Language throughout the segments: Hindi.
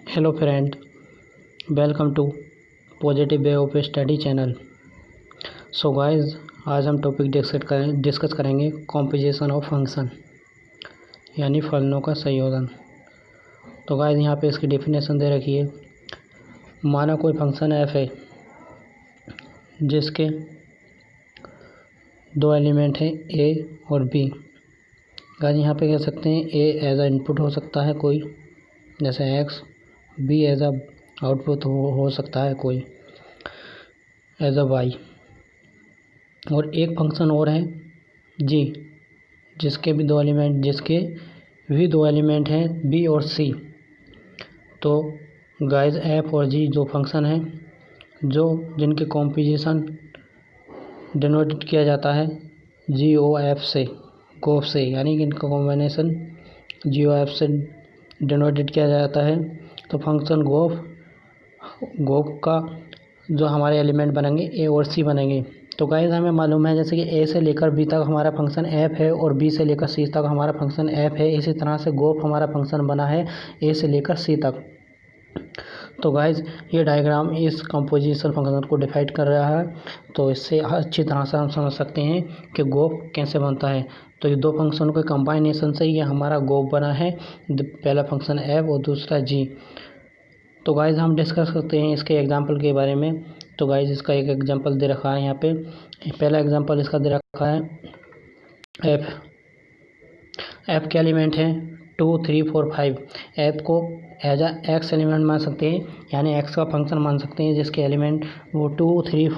Hello friend, welcome to positive way of study channel. So guys, आज हम टॉपिक डिस्कस करेंगे कॉम्पोजिशन ऑफ फंक्शन यानी फलनों का संयोजन। तो गाइस, यहाँ पे इसकी डेफिनेशन दे रखी है। माना कोई फंक्शन एफ है जिसके दो एलिमेंट हैं ए और बी। गाइस, यहाँ पे कह सकते हैं ए एज अ इनपुट हो सकता है कोई, जैसे X, B as a output हो सकता है कोई, एज अ वाई। और एक फंक्शन और है जी, जिसके भी दो एलिमेंट हैं बी और सी। तो गाइस, एफ और जी जो फंक्शन है जिनके कॉम्पोजिशन डिनोटेड किया जाता है जी ओ एफ से, गोफ से, यानी कि इनका कॉम्बिनेशन जी ओ एफ से डिनोटेड किया जाता है। तो फंक्शन गोफ का जो हमारे एलिमेंट बनेंगे ए और सी बनेंगे। तो गाइस, हमें मालूम है जैसे कि ए से लेकर बी तक हमारा फंक्शन एफ है और बी से लेकर सी तक हमारा फंक्शन एफ है। इसी तरह से गोफ हमारा फंक्शन बना है ए से लेकर सी तक। तो गाइस, ये डायग्राम इस कंपोजिशन फंक्शन को डिफाइन कर रहा है। तो इससे अच्छी तरह से हम समझ सकते हैं कि गोफ कैसे बनता है। तो ये दो फंक्शन के कंबाइनेशन से ये हमारा गोफ बना है, पहला फंक्शन एफ और दूसरा जी। तो गाइस, हम डिस्कस करते हैं इसके एग्जाम्पल के बारे में। तो गाइस, इसका एक एग्जांपल दे रखा है यहाँ पे। पहला एग्जांपल इसका दे रखा है एफ के एलिमेंट हैं 2, 3, 4, 5। एफ को एज अ एक्स एलिमेंट मान सकते हैं, यानी एक्स का फंक्शन मान सकते हैं जिसके एलिमेंट वो 2, 3,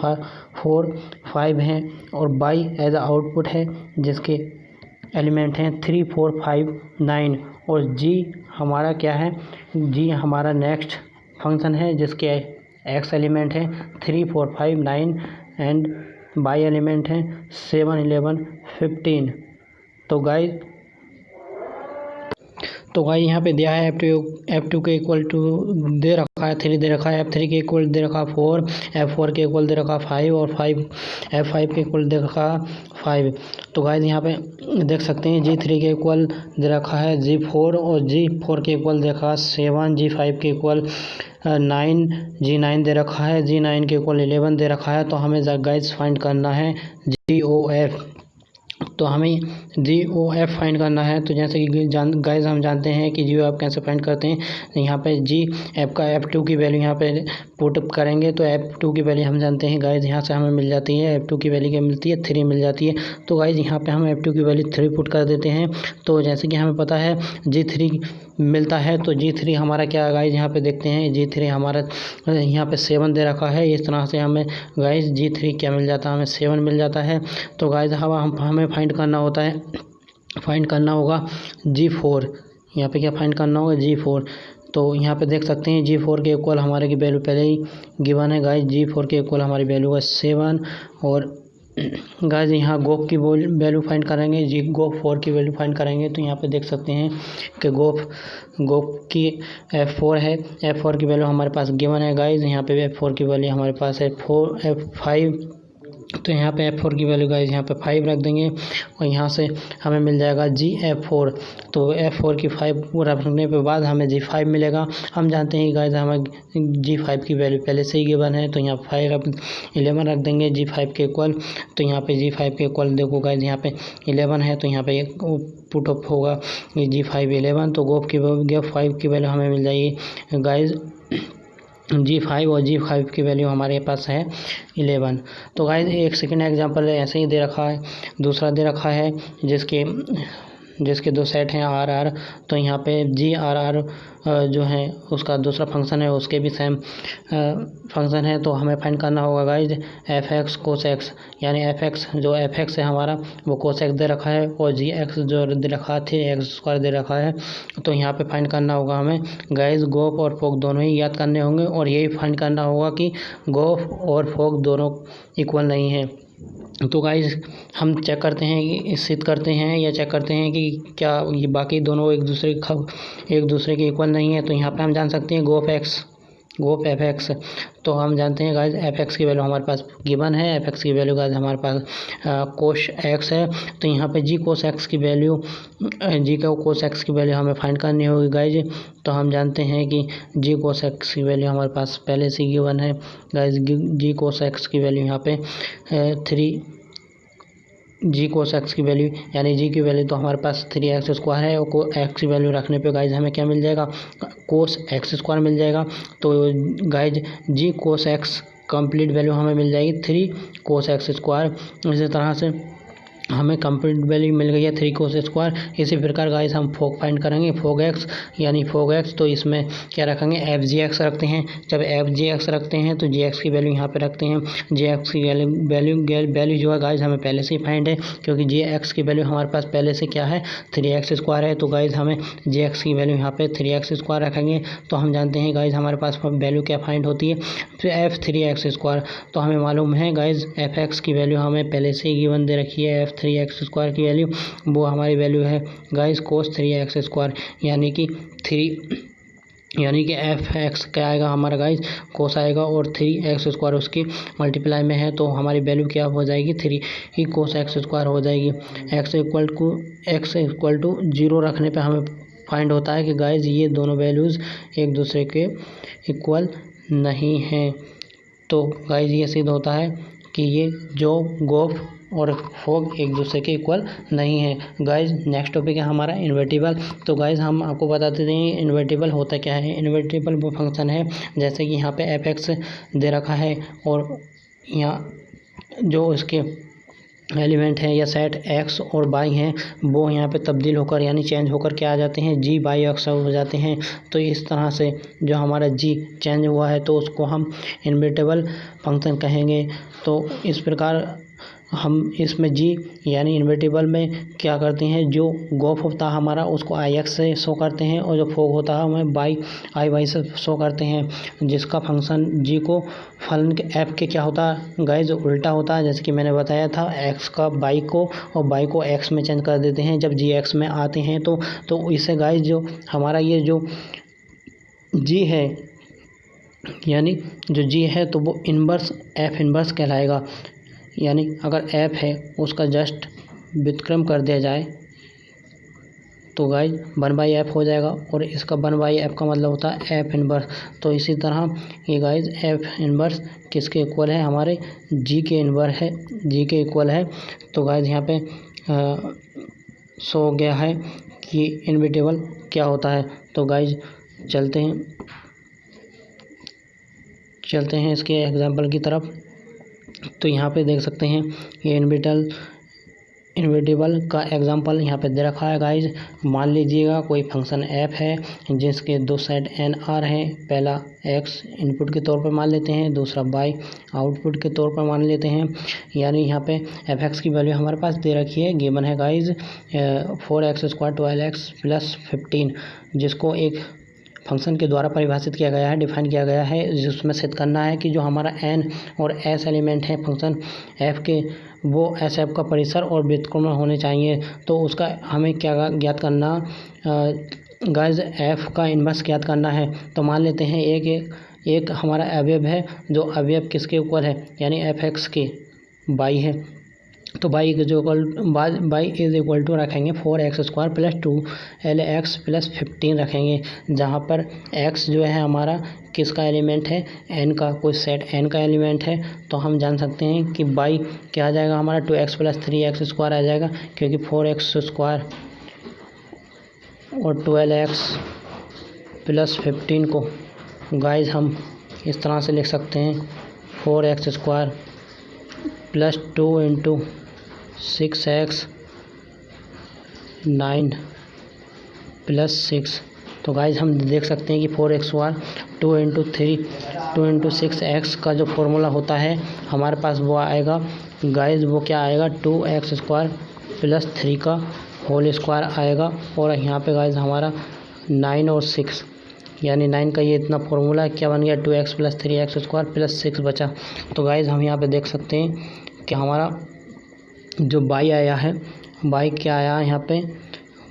4, 5 हैं। और बाई एज अ आउटपुट है जिसके एलिमेंट हैं 3, 4, 5, 9। और जी हमारा क्या है, जी हमारा नेक्स्ट फंक्शन है जिसके एक्स एलिमेंट हैं 3, 4, 5, 9 एंड बाई एलिमेंट हैं 7, 11, 15। तो गाइस यहाँ पे दिया है F2 के इक्वल टू दे रखा है 3 दे रखा है, F3 के इक्वल दे रखा 4, F4 के इक्वल दे रखा 5 और F5 के इक्वल दे रखा 5। तो गाइस, यहाँ पे देख सकते हैं G3 के इक्वल दे रखा है G4 और G4 के इक्वल दे रखा 7, G5 के इक्वल 9, G9 दे रखा है, G9 के इक्वल 11 दे रखा है। तो हमें गाइस फाइंड करना है GOF। तो हमें GOF फाइंड करना है। तो जैसे कि गाइस, हम जानते हैं कि GOF कैसे फाइंड करते हैं। यहाँ पे GF का F2 की वैल्यू यहाँ पे पुट अप करेंगे तो F2 की वैल्यू हम जानते हैं गाइस, यहाँ से हमें मिल जाती है। F2 की वैल्यू क्या मिलती है, 3 मिल जाती है। तो गाइस, यहाँ पे हम F2 की वैल्यू 3 पुट कर देते हैं। तो जैसे कि हमें पता है G3 मिलता है, तो G3 हमारा क्या है गाइस, यहाँ पे देखते हैं G3 हमारा यहाँ पे 7 दे रखा है। इस तरह से हमें गाइस G3 क्या मिल जाता है, हमें 7 मिल जाता है। तो गाइस, हमें फाइंड करना होगा G4। यहाँ पे क्या फाइंड करना होगा, G4। तो यहाँ पे देख सकते हैं G4 के इक्वल हमारे की वैल्यू पहले ही गिवन है गाइस। G4 के इक्वल हमारी वैल्यू है 7। और गाइस, यहाँ गोफ की वैल्यू फाइंड करेंगे, गोफ4 की वैल्यू फाइंड करेंगे। तो यहाँ पे देख सकते हैं कि गोफ की F4 है, F4 की वैल्यू हमारे पास गिवन है गाइस। यहाँ पे F4 की वैल्यू हमारे पास है F5। तो यहाँ पे F4 की वैल्यू गाइस यहाँ पे 5 रख देंगे और यहाँ से हमें मिल जाएगा GF4। तो F4 की 5 रखने के बाद हमें G5 मिलेगा। हम जानते हैं गाइस हमें G5 की वैल्यू पहले से ही गिवन है, तो यहाँ 11 रख देंगे G5 के इक्वल। तो यहाँ पे G5 के इक्वल देखो गाइस, यहाँ पे 11 है, तो यहाँ पे पुट अप होगा G5 11। तो G5 की वैल्यू हमें मिल जाएगी गाइस G5 और G5 की वैल्यू हमारे पास है 11। तो गाइस, एक सेकेंड एग्जांपल ऐसे ही दे रखा है। दूसरा दे रखा है जिसके दो सेट हैं RR। तो यहाँ पे GRR जो है उसका दूसरा फंक्शन है, उसके भी सेम फंक्शन है। तो हमें फाइंड करना होगा गाइज FX cos x, यानी जो FX है हमारा वो cos x दे रखा है और GX जो दे रखा थे x² दे रखा है। तो यहाँ पे फाइंड करना होगा हमें गाइज गोफ और फोक दोनों ही याद करने होंगे और यही फाइंड करना होगा कि गोफ और फोक दोनों इक्वल नहीं है। तो गाइज, हम चेक करते हैं कि सिद्ध करते हैं या चेक करते हैं कि क्या ये बाकी दोनों एक दूसरे के इक्वल नहीं है। तो यहाँ पे हम जान सकते हैं गोफ एक्स गोफ एफ एक्स। तो हम जानते हैं गाइज एफ एक्स की वैल्यू हमारे पास गिवन है, एफ एक्स की वैल्यू गाइज हमारे पास कोस एक्स है। तो यहाँ पे जी कोस एक्स की वैल्यू, जी का कोस एक्स की वैल्यू हमें फाइंड करनी होगी गाइज। तो हम जानते हैं कि जी कोस एक्स की वैल्यू हमारे पास पहले से गिवन है गाइज। जी कोस एक्स की वैल्यू यहाँ पे 3 जी कोस एक्स की वैल्यू, यानी जी की वैल्यू तो हमारे पास 3x² है और एक्स की वैल्यू रखने पे गाइज हमें क्या मिल जाएगा, कोस x² मिल जाएगा। तो गाइज जी कोस एक्स कंप्लीट वैल्यू हमें मिल जाएगी 3 कोस x²। इसी तरह से हमें कंप्लीट वैल्यू मिल गई है 3 कोस स्क्वायर। इसी प्रकार गाइस हम फोग फाइंड करेंगे, फोग एक्स यानी फोग एक्स। तो इसमें क्या रखेंगे, एफ जी एक्स रखते हैं। जब एफ जी एक्स रखते हैं तो जी एक्स की वैल्यू यहाँ पे रखते हैं। जी एक्स की वैल्यू जो है गाइस हमें पहले से ही फाइंड है, क्योंकि जी एक्स की वैल्यू हमारे पास पहले से क्या है 3x² है। तो गाइस हमें जी एक्स की वैल्यू यहाँ पे 3x² रखेंगे। तो हम जानते हैं गाइस हमारे पास वैल्यू क्या फाइंड होती है, फिर एफ 3x²। तो हमें मालूम है गाइस एफ एक्स की वैल्यू हमें पहले से ही गिवन दे रखी है, एफ 3x² की वैल्यू, वो हमारी वैल्यू है गाइस कोस 3x², यानी कि एफ एक्स क्या आएगा हमारा गाइस कोस आएगा और 3x² उसकी मल्टीप्लाई में है। तो हमारी वैल्यू क्या हो जाएगी 3 कोस x² हो जाएगी। x इक्वल टू 0 रखने पे हमें फाइंड होता है कि गाइस ये दोनों वैल्यूज़ एक दूसरे के इक्वल नहीं हैं। तो गाइस ये सिद्ध होता है कि ये जो गोफ और फोग एक दूसरे के इक्वल नहीं है। गाइज नेक्स्ट टॉपिक है हमारा इन्वर्टिबल। तो गाइज हम आपको बताते हैं इन्वर्टिबल होता क्या है। इन्वर्टिबल वो फंक्शन है जैसे कि यहाँ पे एफ एक्स दे रखा है और यहाँ जो इसके एलिमेंट हैं या सेट एक्स और वाई हैं वो यहाँ पे तब्दील होकर यानी चेंज होकर क्या आ जाते हैं, जी बाई एक्स हो जाते हैं। तो इस तरह से जो हमारा जी चेंज हुआ है तो उसको हम इन्वर्टिबल फंक्शन कहेंगे। तो इस प्रकार हम इसमें जी यानी इन्वर्टिबल में क्या करते हैं, जो गोफ होता है हमारा उसको आई एक्स से शो करते हैं और जो फोग होता है हमें बाई आई वाई से शो करते हैं, जिसका फंक्शन जी को फलन के एफ के क्या होता है गाइज उल्टा होता है। जैसे कि मैंने बताया था एक्स का बाई को और बाई को एक्स में चेंज कर देते हैं जब जी एक्स में आते हैं। तो इससे गाइज जो हमारा ये जो जी है यानी जो जी है तो वो इन्वर्स एफ इन्वर्स कहलाएगा। यानी अगर एफ है उसका जस्ट व्युत्क्रम कर दिया जाए तो गाइज 1/f हो जाएगा और इसका 1/f का मतलब होता है एफ इन्वर्स। तो इसी तरह ये गाइज एफ इन्वर्स किसके इक्वल है, हमारे जी के इन्वर्स है, जी के इक्वल है। तो गाइज यहाँ पे शो हो गया है कि इन्वर्टिबल क्या होता है। तो गाइज चलते हैं इसके एग्जाम्पल की तरफ। तो यहाँ पे देख सकते हैं ये इन्वर्टिबल का एग्जांपल यहाँ पे दे रखा है गाइज। मान लीजिएगा कोई फंक्शन एफ है जिसके दो साइड एन आर हैं, पहला एक्स इनपुट के तौर पर मान लेते हैं, दूसरा वाई आउटपुट के तौर पर मान लेते हैं। यानी यहाँ पे एफ एक्स की वैल्यू हमारे पास दे रखी है, गिवन है गाइज 4x² 12x + 15, जिसको एक फंक्शन के द्वारा परिभाषित किया गया है, डिफाइन किया गया है, जिसमें सिद्ध करना है कि जो हमारा एन और एस एलिमेंट है फंक्शन एफ के वो एस एफ का परिसर और व्युत्क्रम होने चाहिए। तो उसका हमें क्या ज्ञात करना गाइज, एफ का इन्वर्स ज्ञात करना है। तो मान लेते हैं एक हमारा अवयव है, जो अवयव किसके इक्वल है यानी एफ एक्स के बाई है। तो बाई इज इक्वल टू रखेंगे 4x² + 2lx + 15 रखेंगे, जहाँ पर x जो है हमारा किसका एलिमेंट है, n का, कोई सेट n का एलिमेंट है। तो हम जान सकते हैं कि बाई क्या आ जाएगा हमारा 2x + 3x² आ जाएगा, क्योंकि 4x² और 12x + 15 को गाइज हम इस तरह से लिख सकते हैं 4x² + 2 × 6x 9 + 6। तो गाइज हम देख सकते हैं कि 4x² 2 × 6x का जो फॉर्मूला होता है हमारे पास वो आएगा गाइज, वो क्या आएगा 2x² + 3 का होल स्क्वायर आएगा। और यहाँ पे गाइज हमारा 9 और 6 यानी 9 का ये इतना फॉर्मूला क्या बन गया, 2x + 3x² + 6 बचा। तो गाइज हम यहाँ पे देख सकते हैं कि हमारा जो बाई आया है, बाई क्या आया है यहाँ पे,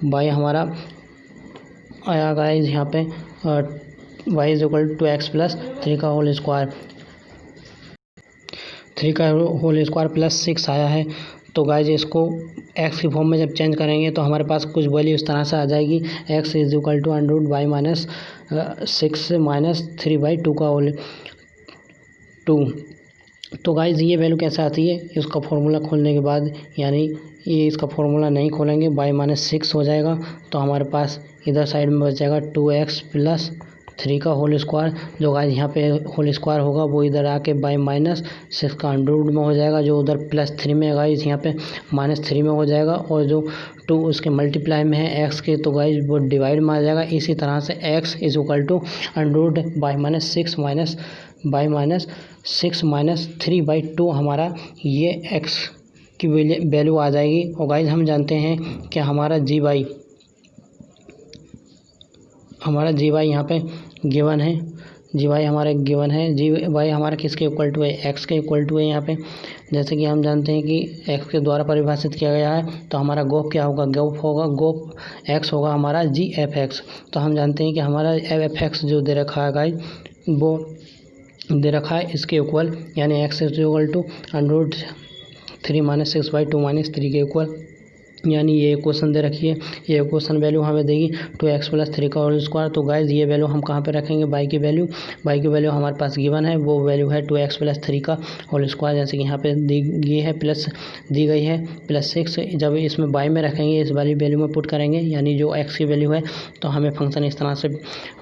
बाई हमारा आया गाइज यहाँ पे y इज इक्वल टू एक्स प्लस 3 का होल स्क्वायर, 3 का होल स्क्वायर प्लस 6 आया है। तो गाइज इसको x की फॉर्म में जब चेंज करेंगे तो हमारे पास कुछ वैल्यू इस तरह से आ जाएगी, x इज equal to under by minus 6 minus 3/2 का होल 2। तो गाइज ये वैल्यू कैसे आती है, इसका फॉर्मूला खोलने के बाद, यानी ये इसका फॉर्मूला नहीं खोलेंगे, बाई माइनस 6 हो जाएगा। तो हमारे पास इधर साइड में बच जाएगा 2x प्लस 3 का होल स्क्वायर, जो गाइज यहाँ पे होल स्क्वायर होगा वो इधर आके बाई माइनस 6 का अंडर रूट में हो जाएगा, जो उधर प्लस 3 में गाइज यहाँ पे माइनस 3 में हो जाएगा, और जो 2 उसके मल्टीप्लाई में है x के, तो गाइज वो डिवाइड में आ जाएगा। इसी तरह से x इज equal to under root by minus 6 minus 6 minus 3/2 हमारा ये x की वैल्यू आ जाएगी। और गाइज हम जानते हैं कि हमारा जी वाई यहाँ पे गिवन है, जी वाई हमारा गिवन है, जी वाई हमारा किसके इक्वल टू है, एक्स के इक्वल टू है यहाँ पे। जैसे कि हम जानते हैं कि एक्स के द्वारा परिभाषित किया गया है, तो हमारा गोप क्या होगा, गोप एक्स होगा हमारा जी एफ एक्स। तो हम जानते हैं कि हमारा एफ एक्स जो दे रखा है गाइस, वो दे रखा है इसके इक्वल, यानी X is equal to under root 3 minus 6/2 minus 3 के इक्वल, यानी ये क्वेश्चन दे रखी है। ये क्वेश्चन वैल्यू हमें देगी 2x प्लस 3 का होल स्क्वायर। तो गाइज ये वैल्यू हम कहाँ पे रखेंगे, बाई की वैल्यू हमारे पास गिवन है, वो वैल्यू है 2x प्लस 3 का होल स्क्वायर, जैसे कि यहाँ पे दी गई है, प्लस दी गई है प्लस 6। जब इसमें बाई में रखेंगे, इस वाली वैल्यू में पुट करेंगे, यानी जो x की वैल्यू है, तो हमें फंक्शन इस तरह से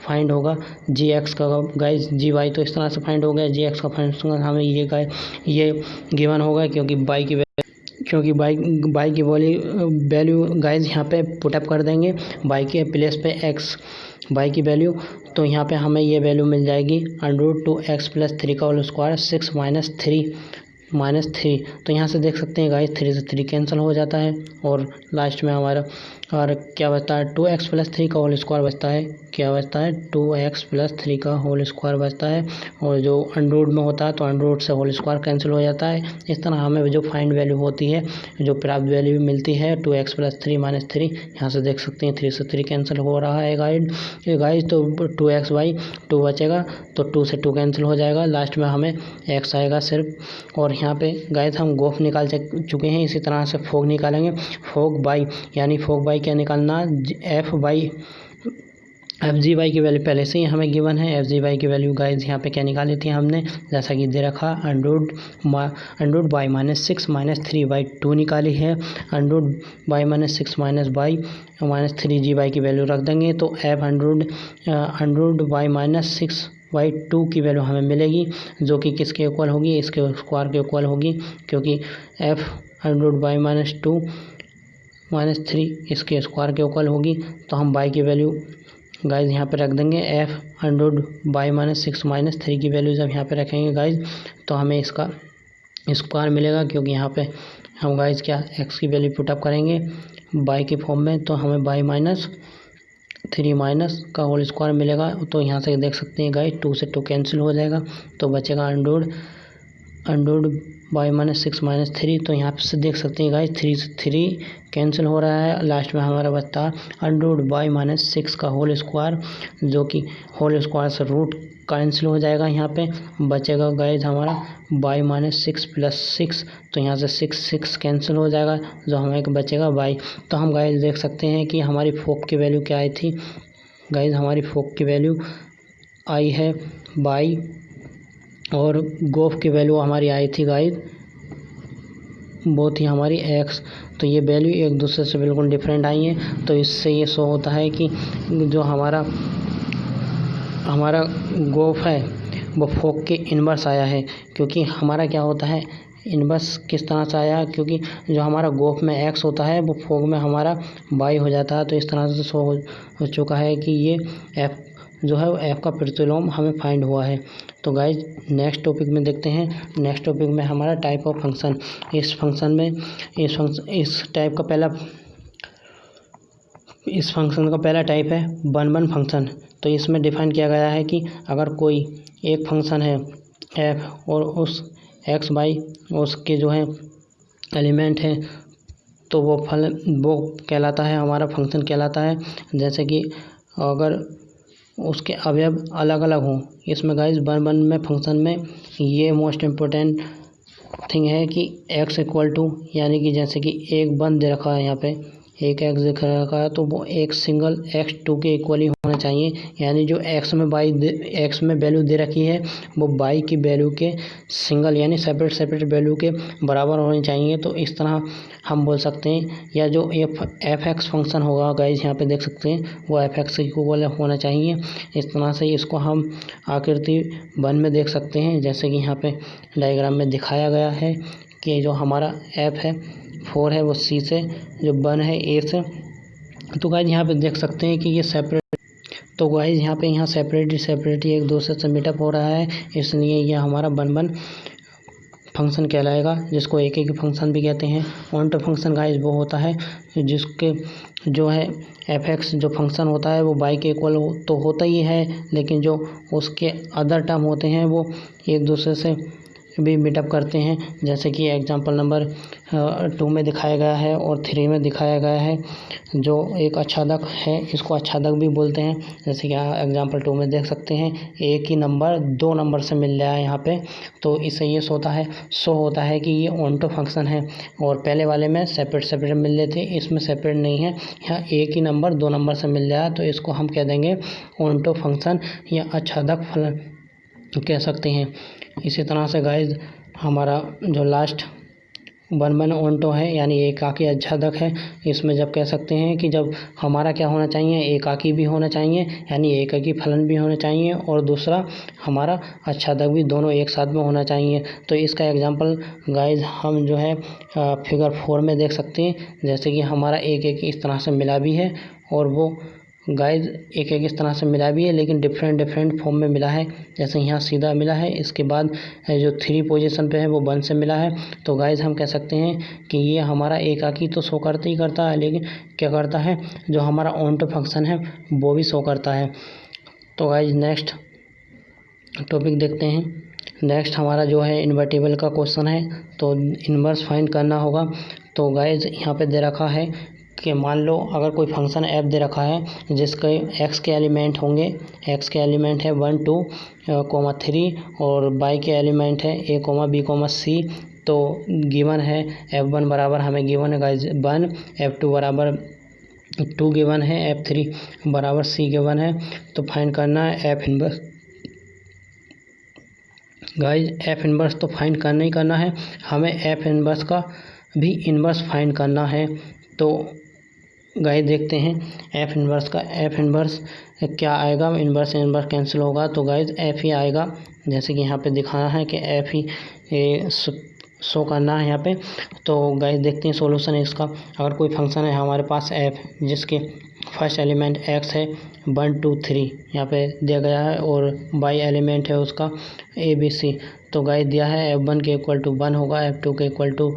फाइंड होगा जी एक्स का। गाइज जी वाई तो इस तरह से फाइंड हो गया, जी एक्स का फंक्शन हमें ये गिवन होगा, क्योंकि बाई की वैल्यू गाइज यहाँ पे पुटअप कर देंगे, बाई के प्लेस पे एक्स बाई की वैल्यू, तो यहाँ पे हमें ये वैल्यू मिल जाएगी अंडर रूट 2x प्लस 3 का होल स्क्वायर 6 माइनस 3। तो यहाँ से देख सकते हैं गाइज 3 से 3 कैंसिल हो जाता है, और लास्ट में हमारा और क्या बचता है, 2x प्लस 3 का होल स्क्वायर बचता है, क्या बचता है 2x प्लस 3 का होल स्क्वायर बचता है, और जो अंडर रूट में होता है तो अंडर रूट से होल स्क्वायर कैंसिल हो जाता है। इस तरह हमें जो फाइंड वैल्यू होती है, जो प्राप्त वैल्यू मिलती है 2x प्लस 3 माइनस 3, यहाँ से देख सकते हैं 3 से 3 कैंसिल हो रहा है गाइज। तो 2x बाई 2 बचेगा, तो 2 से 2 कैंसिल हो जाएगा, लास्ट में हमें x आएगा सिर्फ। और यहाँ पे गाइज हम गोफ निकाल चुके हैं, इसी तरह से फोग निकालेंगे, फोग बाई, यानी फोग बाई क्या निकालना, एफ जी वाई की वैल्यू पहले से ही हमें गिवन है। एफ जी वाई की वैल्यू गाइज यहाँ पे क्या निकाली थी हमने, जैसा कि दे रखा अंडर बाई माइनस 6 माइनस 3/2 निकाली है, अंडर बाई माइनस 6 माइनस 3 जी वाई की वैल्यू रख देंगे, तो एफ अंडर बाई माइनस 6/2 की वैल्यू हमें मिलेगी, जो कि किसके इक्वल होगी, इसके स्क्वायर के इक्वल होगी, क्योंकि F under by minus 2 minus 3 इसके स्क्वायर के इक्वल होगी। तो हम बाई की वैल्यू गाइज यहाँ पे रख देंगे, F under by minus 6 minus 3 की वैल्यू जब यहाँ पे रखेंगे गाइज, तो हमें इसका स्क्वायर मिलेगा, क्योंकि यहाँ पे हम गाइज क्या एक्स की वैल्यू पुटअप करेंगे बाई के फॉर्म में, तो हमें बाई माइनस 3 माइनस का होल स्क्वायर मिलेगा। तो यहाँ से देख सकते हैं गाइज 2 से 2 कैंसिल हो जाएगा, तो बचेगा अंडर बाई माइनस 6 माइनस 3। तो यहाँ से देख सकते हैं गाइज 3 से 3 कैंसिल हो रहा है, लास्ट में हमारा बचता है अंडर बाई माइनस 6 का होल स्क्वायर, जो कि होल स्क्वायर से रूट कैंसिल हो जाएगा, यहाँ पे बचेगा गाइज हमारा बाई माइनस 6 प्लस 6। तो यहाँ से 6 कैंसिल हो जाएगा, जो हमें बचेगा बाई। तो हम गाइज देख सकते हैं कि हमारी फोक की वैल्यू क्या आई थी गाइज, हमारी फोक की वैल्यू आई है बाई, और गोफ की वैल्यू हमारी आई थी गाइज, वो थी हमारी एक्स। तो ये वैल्यू एक दूसरे से बिल्कुल डिफरेंट आई है, तो इससे ये शो होता है कि जो हमारा गोफ है वो फोक के इन्वर्स आया है, क्योंकि हमारा क्या होता है इन्वर्स किस तरह से आया, क्योंकि जो हमारा गोफ में एक्स होता है वो फोक में हमारा बाई हो जाता है। तो इस तरह से शो हो चुका है कि ये एफ जो है एफ का प्रतिलोम हमें फाइंड हुआ है। तो गाइज नेक्स्ट टॉपिक में देखते हैं, नेक्स्ट टॉपिक में हमारा टाइप ऑफ फंक्शन। इस फंक्शन का पहला टाइप है वन फंक्शन। तो इसमें डिफाइन किया गया है कि अगर कोई एक फंक्शन है एफ और उस एक्स बाई उसके जो है एलिमेंट हैं, तो वो कहलाता है हमारा फंक्शन कहलाता है। जैसे कि अगर उसके अवयव अलग अलग हों। इसमें गाइस वन में फंक्शन में ये मोस्ट इम्पोर्टेंट थिंग है कि x इक्वल टू, यानी कि जैसे कि एक वन दे रखा है, यहाँ पे एक x दे रखा है, तो वो एक सिंगल x2 के इक्वल ही होना चाहिए। यानी जो x में वैल्यू दे रखी है वो y की वैल्यू के सिंगल यानी सेपरेट वैल्यू के बराबर होनी चाहिए। तो इस तरह हम बोल सकते हैं। या जो f(x) फंक्शन होगा गाइस, यहाँ पे देख सकते हैं, वो f(x) इक्वल होना चाहिए। इस तरह से इसको हम आकृति 1 में देख सकते हैं, जैसे कि यहाँ पे डायग्राम में दिखाया गया है कि जो हमारा f है 4 है वो c से, जो 1 है a से। तो गाइस यहाँ पे देख सकते हैं कि ये सेपरेट, तो गाइस यहाँ सेपरेट एक दूसरे से मीटअप हो रहा है, इसलिए यह हमारा 1 फंक्शन कहलाएगा, जिसको एक फंक्शन भी कहते हैं। ऑन फंक्शन गाइस वो होता है जिसके जो है f(x) जो फंक्शन होता है वो y के इक्वल तो होता ही है, लेकिन जो उसके अदर टर्म होते हैं वो एक दूसरे से भी मीटअप करते हैं, जैसे कि एग्जांपल नंबर 2 में दिखाया गया है और 3 में दिखाया गया है। जो एक आच्छादक है, इसको आच्छादक भी बोलते हैं, जैसे कि एग्जांपल 2 में देख सकते हैं, एक ही नंबर 2 नंबर से मिल रहा है यहाँ पे, तो इससे ये शो होता है कि ये ऑनटो फंक्शन है। और पहले वाले में सेपरेट मिल रहे थे, इसमें सेपरेट नहीं है, यहाँ एक ही नंबर 2 नंबर से मिल रहा है, तो इसको हम कह देंगे ऑनटो फंक्शन या आच्छादक फलन कह सकते हैं। इसी तरह से गाइस हमारा जो लास्ट 1 ऑनटो है, यानी एकाकी आच्छादक है। इसमें जब कह सकते हैं कि जब हमारा क्या होना चाहिए, एकाकी भी होना चाहिए, यानी एकाकी फलन भी होना चाहिए, और दूसरा हमारा आच्छादक भी, दोनों एक साथ में होना चाहिए। तो इसका एग्जांपल गाइस हम जो है फिगर 4 में देख सकते हैं, जैसे कि हमारा एक इस तरह से मिला भी है, और वो गाइस एक इस तरह से मिला भी है, लेकिन डिफरेंट फॉर्म में मिला है। जैसे यहाँ सीधा मिला है, इसके बाद जो 3 पोजीशन पे है वो 1 से मिला है। तो गाइस हम कह सकते हैं कि ये हमारा एकाकी तो शो करता है, लेकिन क्या करता है, जो हमारा ऑनटो फंक्शन है वो भी शो करता है। तो गाइस नेक्स्ट टॉपिक देखते हैं। नेक्स्ट हमारा जो है इन्वर्टिबल का क्वेश्चन है, तो इन्वर्स फाइंड करना होगा। तो गाइस यहाँ पे दे रखा है कि मान लो अगर कोई फंक्शन f दे रखा है जिसके x के एलिमेंट होंगे, x के एलिमेंट है 1 2 3 और y के एलिमेंट है a b c। तो गिवन है f1 बराबर हमें गिवन है गाइस 1, f2 बराबर 2 गिवन है, f3 बराबर c गिवन है। तो फाइंड करना है f inverse. Guys f inverse तो फाइंड करना ही करना है, हमें f इनवर्स का भी इनवर्स फाइंड करना है। तो गाइस देखते हैं f इनवर्स क्या आएगा, इनवर्स कैंसिल होगा, तो गाइस f ही आएगा, जैसे कि यहाँ पे दिखाना है कि f ही शो करना है यहाँ पे। तो गाइस देखते हैं सॉल्यूशन इसका। अगर कोई फंक्शन है हमारे पास f जिसके फर्स्ट एलिमेंट x है 1 2 3 यहाँ पे दिया गया है, और y एलिमेंट है उसका a b c। तो गाइस दिया है f1 के इक्वल टू 1 होगा, f2 के इक्वल टू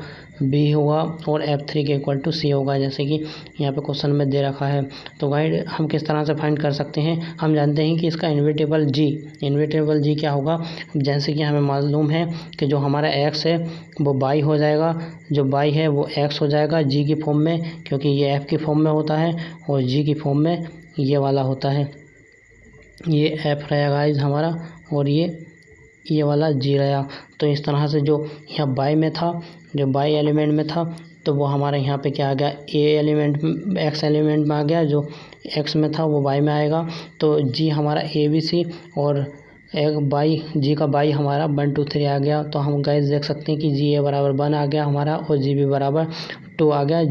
b होगा, और f3 के इक्वल टू c होगा, जैसे कि यहाँ पे क्वेश्चन में दे रखा है। तो गाइस हम किस तरह से फाइंड कर सकते हैं, हम जानते हैं कि इसका इन्वर्टिबल g क्या होगा। जैसे कि हमें मालूम है कि जो हमारा x है वो y हो जाएगा, जो y है वो x हो जाएगा g की फॉर्म में, क्योंकि ये f की फॉर्म में होता है और g की फॉर्म में ये वाला होता है। ये f रहेगा गाइस हमारा, और ये वाला g रहा। तो इस तरह से जो यहाँ y में था, जो y एलिमेंट में था, तो वो हमारे यहाँ पे क्या आ गया, x एलिमेंट में आ गया, जो x में था वो y में आएगा। तो g हमारा a b c और g का y हमारा 1 2 3 आ गया। तो हम गाइस देख सकते हैं कि g a बराबर 1 आ गया हमारा, और g b बराबर 2 आ गया,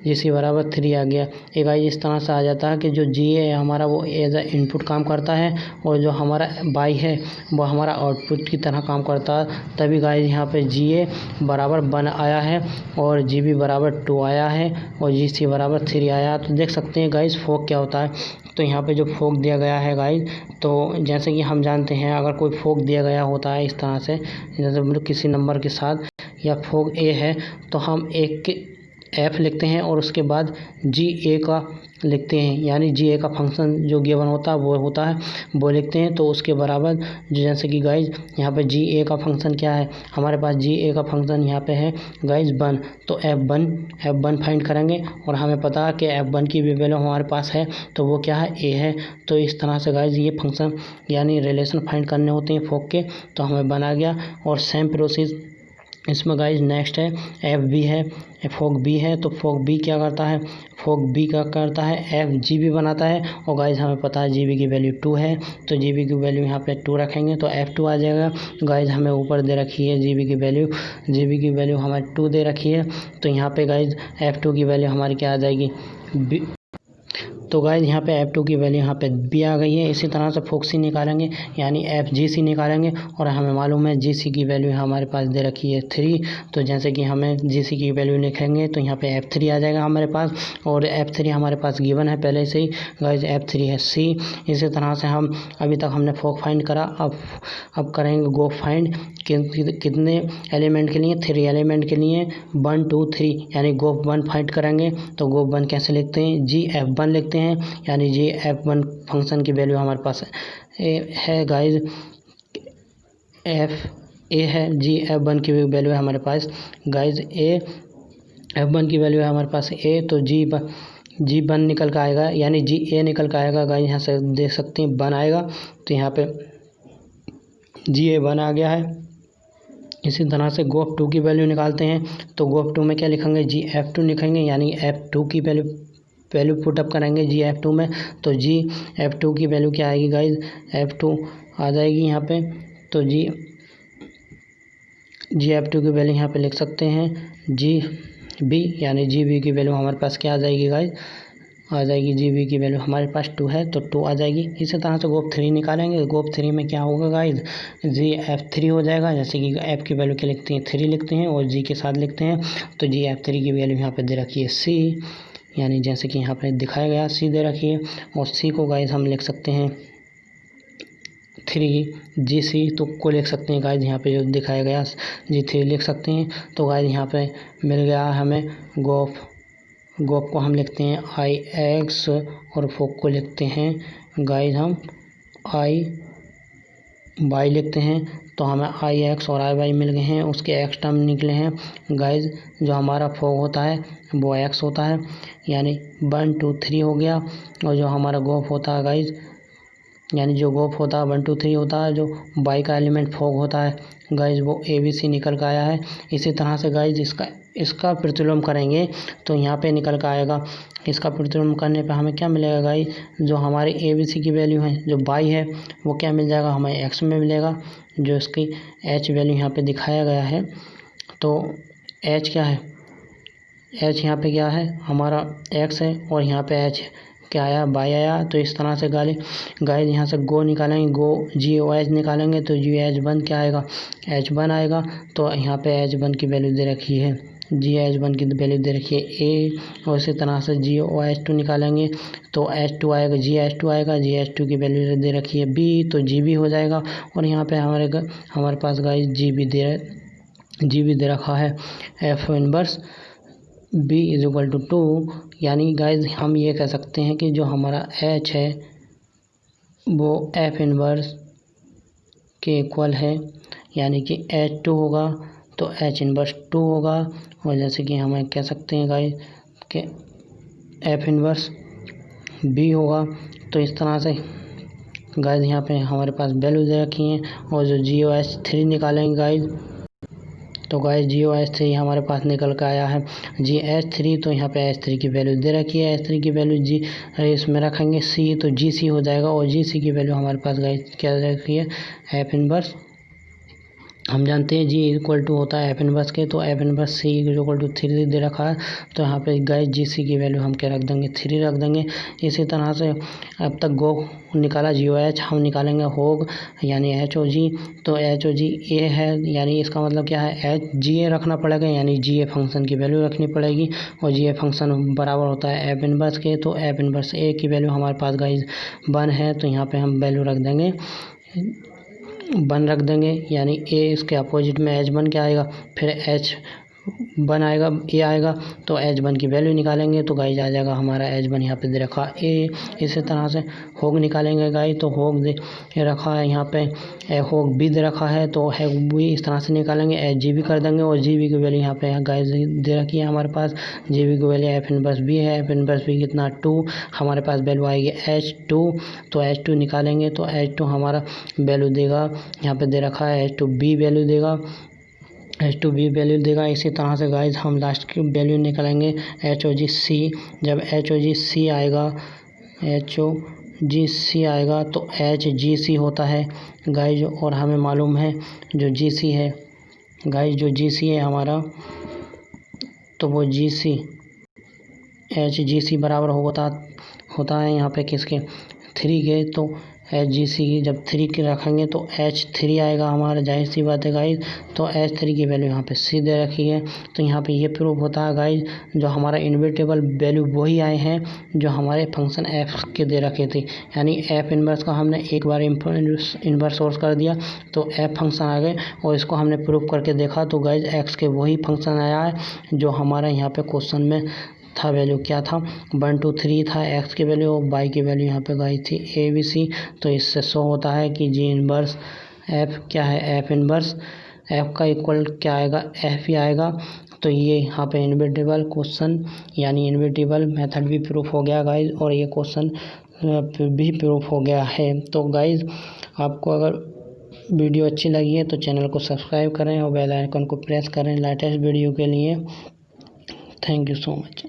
g c बराबर 3 आ गया। एक गाइस इस तरह से आ जाता है कि जो g है हमारा वो एज ए इनपुट काम करता है, और जो हमारा y है वो हमारा आउटपुट की तरह काम करता है। तभी गाइस यहाँ पे g a बराबर 1 आया है, और g b बराबर 2 आया है, और g c बराबर 3 आया। तो देख सकते हैं गाइस फोक क्या होता है। तो यहाँ पे जो फोक दिया गया है गाइस, तो जैसे कि हम जानते हैं अगर कोई फोक दिया गया होता है इस तरह से, जैसे मतलब किसी नंबर के साथ, या फोक a है, तो हम एफ लिखते हैं और उसके बाद जी ए का लिखते हैं, यानी जी ए का फंक्शन जो गिवन होता है वो लिखते हैं। तो उसके बराबर जैसे कि गाइज यहाँ पे जी ए का फंक्शन क्या है, हमारे पास जी ए का फंक्शन यहाँ पे है गाइज 1, तो एफ वन फाइंड करेंगे और हमें पता है कि F1 की भी वैल्यू हमारे पास है, तो वो क्या है, ए है। तो इस तरह से गाइज ये फंक्शन यानी रिलेशन फाइंड करने होते हैं फोक के, तो हमें बना गया। और सेम प्रोसेस इसमें गाइज नेक्स्ट है एफ बी है, फोक बी है। तो फोक बी क्या करता है, एफ जी बी बनाता है। और गाइज हमें पता है जी बी की वैल्यू 2 है, तो जी बी की वैल्यू यहाँ पे 2 रखेंगे तो F2 आ जाएगा। गाइज हमें ऊपर दे रखी है जी बी की वैल्यू हमारी 2 दे रखी है, तो यहाँ पे गाइज F2 की वैल्यू हमारी क्या आ जाएगी, तो गाइज यहाँ पे F2 की वैल्यू यहाँ पे बी आ गई है। इसी तरह से फोक सी निकालेंगे यानी FGC निकालेंगे, और हमें मालूम है GC की वैल्यू हमारे पास दे रखी है 3, तो जैसे कि हमें GC की वैल्यू लिखेंगे तो यहाँ पे F3 आ जाएगा हमारे पास, और F3 हमारे पास गिवन है पहले से ही गाइज, F3 है C। इसी तरह से हम अभी तक हमने फोक फाइंड करा, अब करेंगे गो फाइंड। कितने एलिमेंट के लिए, 3 एलिमेंट के लिए 1 2 3, यानी गोप 1 फाइंड करेंगे। तो गोप 1 कैसे लिखते हैं, GF1 लिखते हैं, यानी GF1 फंक्शन की वैल्यू हमारे पास है गाइज ए है, GF1 की वैल्यू है हमारे पास गाइज F1 की वैल्यू है हमारे पास ए, तो G1 निकल कर आएगा, यानी GA निकल कर आएगा गाइज, यहाँ से देख सकते हैं 1 आएगा, तो यहाँ पे GA1 आ गया है। इसी तरह से गोप 2 की वैल्यू निकालते हैं, तो गोप 2 में क्या लिखेंगे, GF2 लिखेंगे, यानी F2 की वैल्यू पुटअप करेंगे GF2 में, तो GF2 की वैल्यू क्या आएगी गाइज, F2 आ जाएगी यहाँ पे। तो GF2 की वैल्यू यहाँ पे लिख सकते हैं GB, यानी GB की वैल्यू हमारे पास क्या आ जाएगी गाइज, आ जाएगी GB की वैल्यू हमारे पास 2 है, तो 2 आ जाएगी। इसी तरह से गोप 3 निकालेंगे, गोप 3 में क्या होगा गाइज, GF3 हो जाएगा, जैसे कि F की वैल्यू क्या लिखते हैं 3 लिखते हैं और G के साथ लिखते हैं, तो GF3 की वैल्यू यहाँ पे दे रखी है C, यानी जैसे कि यहाँ पे दिखाया गया C दे रखी है, और C को गाइज हम लिख सकते हैं 3GC, तो को लिख सकते हैं गाइज, यहाँ पे जो दिखाया गया G3 लिख सकते हैं। तो गाइज यहाँ पे मिल गया हमें गोप को हम लिखते हैं IX, और फोक को लिखते हैं गाइज हम IY लिखते हैं, तो हमें IX और IY मिल गए हैं, उसके X टर्म निकले हैं गाइज। जो हमारा फोक होता है वो X होता है, यानी 1 2 3 हो गया, और जो हमारा गोप होता है गाइज, यानी जो गोप होता है 1 2 3 होता है, जो Y का एलिमेंट फोक होता है गाइज, वो ABC निकल कर आया है। इसी तरह से गाइज इसका प्रतिलोम करेंगे तो यहाँ पे निकल कर आएगा। इसका प्रतिलोम करने पे हमें क्या मिलेगा गाइज, जो हमारी ABC की वैल्यू है, जो Y है, वो क्या मिल जाएगा, हमें X में मिलेगा, जो इसकी H वैल्यू यहाँ पे दिखाया गया है। तो H क्या है, H यहाँ पे क्या है, हमारा X है, और यहाँ पे H क्या आया, Y आया। तो इस तरह से गाइज यहाँ से गो निकालेंगे, GOH निकालेंगे, तो GH1 क्या आएगा, H1 आएगा। तो यहाँ पे H1 की वैल्यू दे रखी है, GH1 की वैल्यू दे रखी है A, और इसी तरह से GOH2 निकालेंगे, तो H2 आएगा, GH2 आएगा, GH2 की वैल्यू दे रखी है B, तो GB हो जाएगा। और यहाँ पे हमारे पास गाइज GB दे रखा है F इनवर्स B = 2, यानी गाइज हम ये कह सकते हैं कि जो हमारा H है वो F इनवर्स के इक्वल है, यानी कि H2 होगा तो H इनवर्स 2 होगा। और जैसे कि हम कह सकते हैं गाइज कि F इनवर्स B होगा। तो इस तरह से गाइज यहाँ पे हमारे पास वैल्यू दे रखी हैं, और जो GOH3 निकालेंगे गाइज, तो गाइज GOH3 हमारे पास निकल कर आया है GH3, तो यहाँ पे H3 की वैल्यू दे रखी है, H3 की वैल्यू इसमें रखेंगे C, तो GC हो जाएगा, और GC की वैल्यू हमारे पास गाइज क्या दे रखी है, F इनवर्स। हम जानते हैं G = होता है F इनवर्स के, तो F इनवर्स C = 3 दे रखा है, तो यहाँ पे गाइज GC की वैल्यू हम क्या रख देंगे, 3 रख देंगे। इसी तरह से अब तक गो निकाला GOH, हम निकालेंगे होग, यानी HOG, तो HOG A है, यानी इसका मतलब क्या है, GA रखना पड़ेगा, यानी GA फंक्शन की वैल्यू रखनी पड़ेगी, और GA फंक्शन बराबर होता है F इनवर्स के, तो F इनवर्स A की वैल्यू हमारे पास गाइज 1 है, तो यहाँ पे हम वैल्यू रख देंगे 1 रख देंगे, यानी A, इसके अपोजिट में H1 क्या आएगा, फिर वन आएगा, ए आएगा तो H1 की वैल्यू निकालेंगे तो गाइज आ जाएगा हमारा H1 यहाँ पे दे रखा ए। इसी तरह से होग निकालेंगे गाइज, तो होग दे रखा है यहाँ पे, होग बी दे रखा है तो है भी इस तरह से निकालेंगे, HGB कर देंगे और GB की वैल्यू यहाँ पे गाइज दे रखी है हमारे पास। GB की वैल्यू F इनवर्स B है, F इनवर्स B कितना 2, हमारे पास वैल्यू आएगी H2, तो H2 निकालेंगे तो H2 हमारा वैल्यू देगा, यहाँ पे दे रखा है H2B वैल्यू देगा, H2B वैल्यू देगा। इसी तरह से गाइज हम लास्ट की वैल्यू निकालेंगे HOGC। जब HOGC आएगा, HOGC आएगा तो HGC होता है गाइज, और हमें मालूम है जो GC है गाइज, जो GC है हमारा तो वो HGC बराबर होता है यहाँ पे किसके 3 के, तो HGC जब 3 के रखेंगे तो H3 आएगा हमारा, जाहिर सी बात है गाइज। तो H3 की वैल्यू यहाँ पे C दे रखी है, तो यहाँ पे ये प्रूफ होता है गाइज जो हमारा इन्वर्टेबल वैल्यू वही आए हैं जो हमारे फंक्शन f के दे रखे थे, यानी f इन्वर्स का हमने एक बार इन्वर्स सोर्स कर दिया तो f फंक्शन आ गए, और इसको हमने प्रूफ करके देखा तो गाइज x के वही फंक्शन आया है जो हमारा यहाँ पे क्वेश्चन में था। वैल्यू क्या था 1 2 3 था x की वैल्यू, और y की वैल्यू यहाँ पे गाइज थी ABC। तो इससे शो होता है कि G इनवर्स f क्या है, f इनवर्स f का इक्वल क्या आएगा, f ही आएगा। तो ये यहाँ पे इन्वर्टेबल क्वेश्चन यानी इन्वर्टेबल मेथड भी प्रूफ हो गया गाइज, और ये क्वेश्चन भी प्रूफ हो गया है। तो गाइज आपको अगर वीडियो अच्छी लगी है तो चैनल को सब्सक्राइब करें और बेल आइकन को प्रेस करें लेटेस्ट वीडियो के लिए। Thank you so much.